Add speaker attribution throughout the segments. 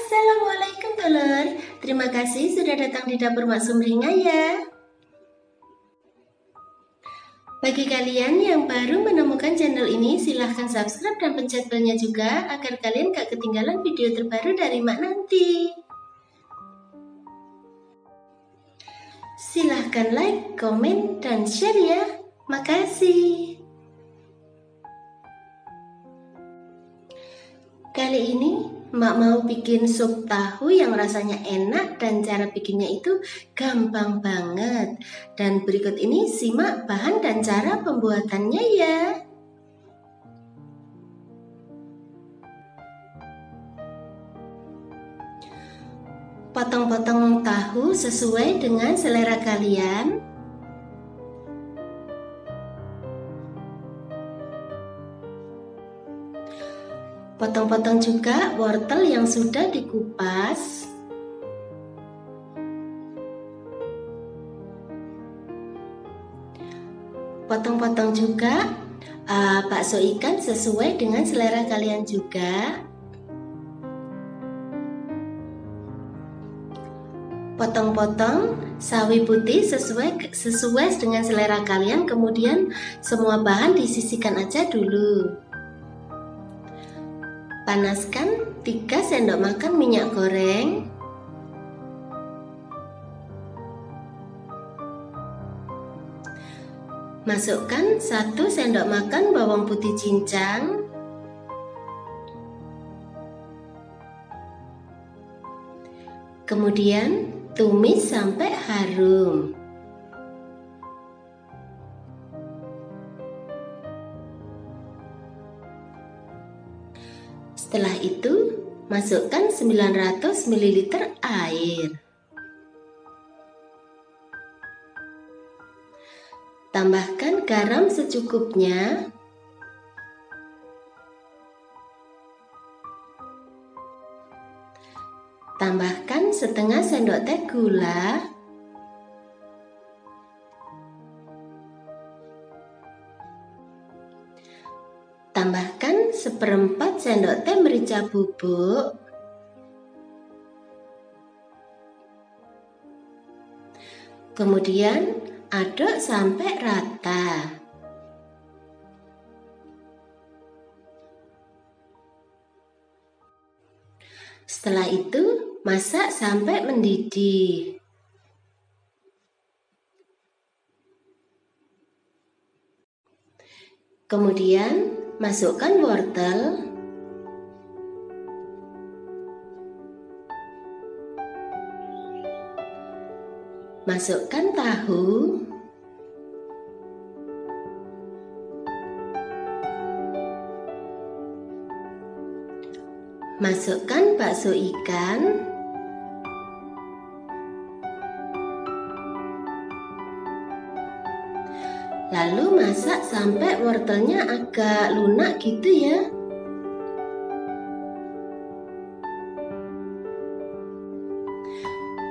Speaker 1: Assalamualaikum dulur, terima kasih sudah datang di dapur Mak Sumringah ya. Bagi kalian yang baru menemukan channel ini, silahkan subscribe dan pencet belnya juga agar kalian gak ketinggalan video terbaru dari Mak nanti. Silahkan like, komen, dan share ya. Makasih. Kali ini Mak mau bikin sup tahu yang rasanya enak dan cara bikinnya itu gampang banget. Dan berikut ini simak bahan dan cara pembuatannya ya. Potong-potong tahu sesuai dengan selera kalian. Potong-potong juga wortel yang sudah dikupas. Potong-potong juga bakso ikan sesuai dengan selera kalian juga. Potong-potong sawi putih sesuai dengan selera kalian. Kemudian semua bahan disisihkan aja dulu. Panaskan 3 sendok makan minyak goreng. Masukkan 1 sendok makan bawang putih cincang. Kemudian tumis sampai harum. Setelah itu, masukkan 900 ml air. Tambahkan garam secukupnya. Tambahkan setengah sendok teh gula. Tambahkan 1/4 sendok teh merica bubuk. Kemudian aduk sampai rata. Setelah itu masak sampai mendidih. Kemudian masukkan wortel, masukkan tahu, masukkan bakso ikan, lalu masak sampai wortelnya agak lunak gitu ya.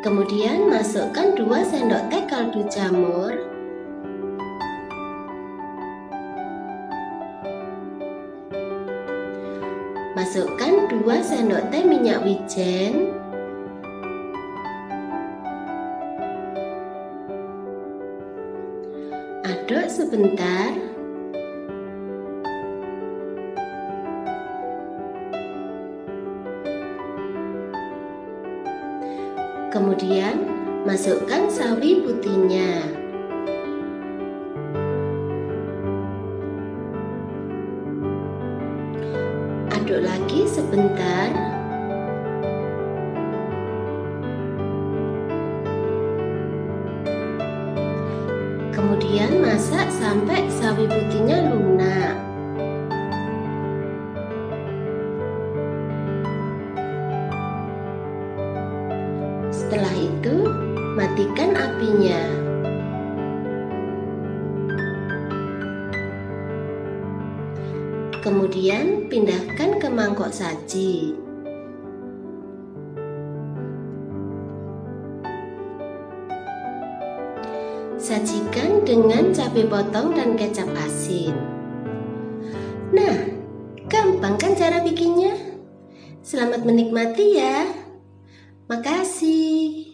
Speaker 1: Kemudian masukkan 2 sendok teh kaldu jamur. Masukkan 2 sendok teh minyak wijen. Aduk sebentar. Kemudian masukkan sawi putihnya. Aduk lagi sebentar. Kemudian masak sampai sawi putihnya lunak. Setelah itu, matikan apinya. Kemudian pindahkan ke mangkok saji. Sajikan dengan cabai potong dan kecap asin. Nah, gampang kan cara bikinnya? Selamat menikmati ya. Makasih.